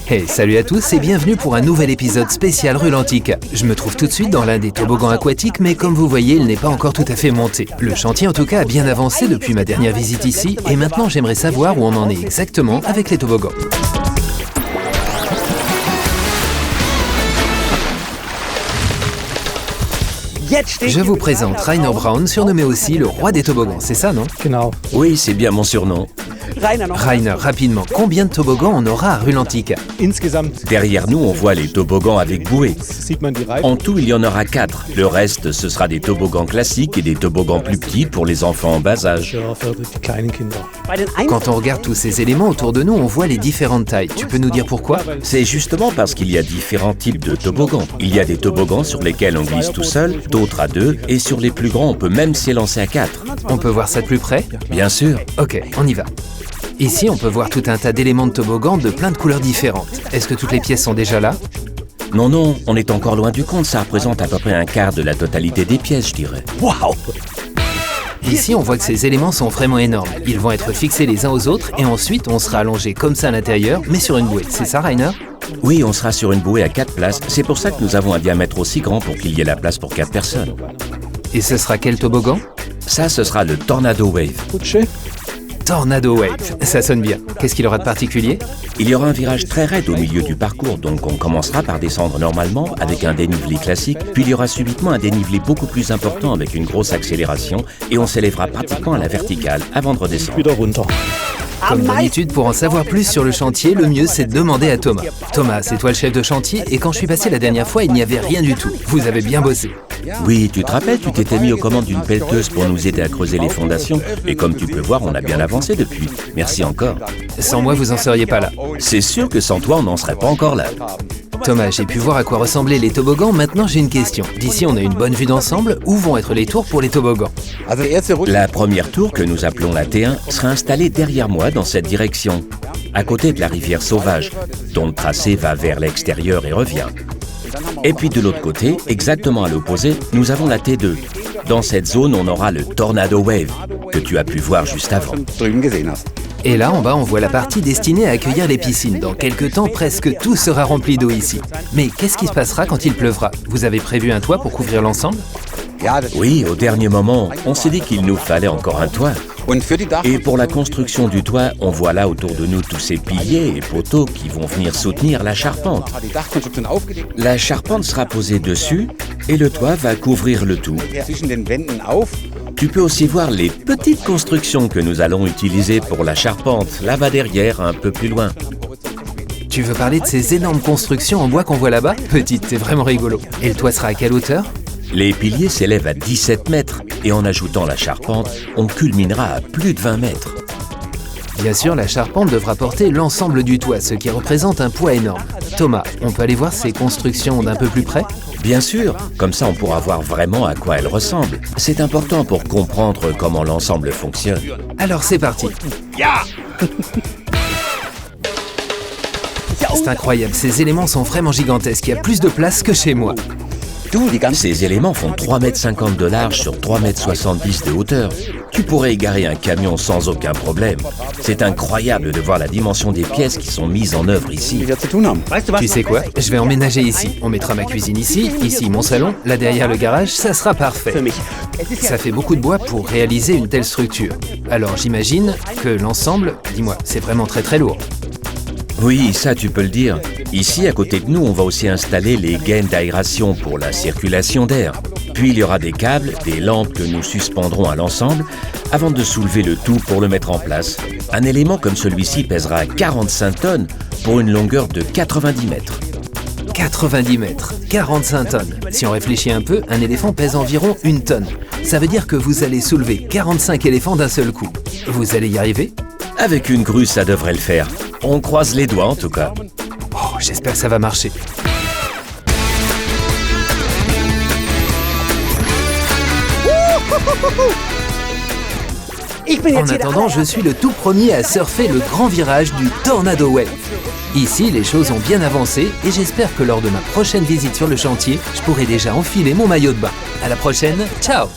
Hey, salut à tous et bienvenue pour un nouvel épisode spécial Rulantica. Je me trouve tout de suite dans l'un des toboggans aquatiques, mais comme vous voyez, il n'est pas encore tout à fait monté. Le chantier en tout cas a bien avancé depuis ma dernière visite ici, et maintenant j'aimerais savoir où on en est exactement avec les toboggans. Je vous présente Rainer Braun, surnommé aussi le roi des toboggans, c'est ça, non? Genau. Oui, c'est bien mon surnom. Rainer, rapidement, combien de toboggans on aura à Rulantica? Insgesamt Derrière nous, on voit les toboggans avec bouée. sieht man die Reifen. En tout, il y en aura 4. Le reste, ce sera des toboggans classiques et des toboggans plus petits pour les enfants en bas âge. Ja, für die kleinen Kinder. Quand on regarde tous ces éléments autour de nous, on voit les différentes tailles. Tu peux nous dire pourquoi? C'est justement parce qu'il y a différents types de toboggans. Il y a des toboggans sur lesquels on glisse tout seul, d'autres à 2, et sur les plus grands, on peut même s'élancer à 4. On peut voir ça de plus près? Bien sûr. Ok, on y va. Ici, on peut voir tout un tas d'éléments de toboggan de plein de couleurs différentes. Est-ce que toutes les pièces sont déjà là? Non, on est encore loin du compte. Ça représente à peu près un quart de la totalité des pièces, je dirais. Wow! Ici, on voit que ces éléments sont vraiment énormes. Ils vont être fixés les uns aux autres et ensuite, on sera allongé comme ça à l'intérieur, mais sur une bouée. C'est ça, Rainer? Oui, on sera sur une bouée à 4 places. C'est pour ça que nous avons un diamètre aussi grand pour qu'il y ait la place pour 4 personnes. Et ce sera quel toboggan? Ça, ce sera le Tornado Wave. Rutsche. Tornado Wave. Ça sonne bien. Qu'est-ce qu'il aura de particulier? Il y aura un virage très raide au milieu du parcours, donc on commencera par descendre normalement avec un dénivelé classique, puis il y aura subitement un dénivelé beaucoup plus important avec une grosse accélération et on s'élèvera pratiquement à la verticale avant de redescendre. Wieder runter. Comme d'habitude, pour en savoir plus sur le chantier, le mieux c'est de demander à Thomas. Thomas, c'est toi le chef de chantier et quand je suis passé la dernière fois, il n'y avait rien du tout. Vous avez bien bossé. Oui, tu te rappelles, tu t'étais mis aux commandes d'une pelleteuse pour nous aider à creuser les fondations et comme tu peux voir, on a bien avancé depuis. Merci encore. Sans moi, vous en seriez pas là. C'est sûr que sans toi, on n'en serait pas encore là. Thomas, j'ai pu voir à quoi ressemblaient les toboggans, maintenant j'ai une question. D'ici, on a une bonne vue d'ensemble, où vont être les tours pour les toboggans? La première tour, que nous appelons la T1, sera installée derrière moi dans cette direction, à côté de la rivière Sauvage, dont le tracé va vers l'extérieur et revient. Et puis de l'autre côté, exactement à l'opposé, nous avons la T2. Dans cette zone, on aura le Tornado Wave, que tu as pu voir juste avant. Et là, en bas, on voit la partie destinée à accueillir les piscines. Dans quelques temps, presque tout sera rempli d'eau ici. Mais qu'est-ce qui se passera quand il pleuvra? Vous avez prévu un toit pour couvrir l'ensemble? Oui, au dernier moment, on s'est dit qu'il nous fallait encore un toit. Et pour la construction du toit, on voit là autour de nous tous ces piliers et poteaux qui vont venir soutenir la charpente. La charpente sera posée dessus et le toit va couvrir le tout. Tu peux aussi voir les petites constructions que nous allons utiliser pour la charpente, là-bas derrière, un peu plus loin. Tu veux parler de ces énormes constructions en bois qu'on voit là-bas? Petite, c'est vraiment rigolo. Et le toit sera à quelle hauteur? Les piliers s'élèvent à 17 mètres et en ajoutant la charpente, on culminera à plus de 20 mètres. Bien sûr, la charpente devra porter l'ensemble du toit, ce qui représente un poids énorme. Thomas, on peut aller voir ces constructions d'un peu plus près? Bien sûr, comme ça on pourra voir vraiment à quoi elles ressemblent. C'est important pour comprendre comment l'ensemble fonctionne. Alors c'est parti. C'est incroyable, ces éléments sont vraiment gigantesques, il y a plus de place que chez moi. Ces éléments font 3,50 m de large sur 3,70 m de hauteur. Tu pourrais égarer un camion sans aucun problème. C'est incroyable de voir la dimension des pièces qui sont mises en œuvre ici. Tu sais quoi? Je vais emménager ici. On mettra ma cuisine ici, ici mon salon, là derrière le garage, ça sera parfait. Ça fait beaucoup de bois pour réaliser une telle structure. Alors j'imagine que l'ensemble, dis-moi, c'est vraiment très très lourd. Oui, ça tu peux le dire. Ici, à côté de nous, on va aussi installer les gaines d'aération pour la circulation d'air. Puis il y aura des câbles, des lampes que nous suspendrons à l'ensemble avant de soulever le tout pour le mettre en place. Un élément comme celui-ci pèsera 45 tonnes pour une longueur de 90 mètres. 90 mètres, 45 tonnes. Si on réfléchit un peu, un éléphant pèse environ 1 tonne. Ça veut dire que vous allez soulever 45 éléphants d'un seul coup. Vous allez y arriver? Avec une grue, ça devrait le faire. On croise les doigts en tout cas. Oh, j'espère que ça va marcher. En attendant, je suis le tout premier à surfer le grand virage du Tornado Wave. Ici, les choses ont bien avancé et j'espère que lors de ma prochaine visite sur le chantier, je pourrai déjà enfiler mon maillot de bain. À la prochaine, ciao!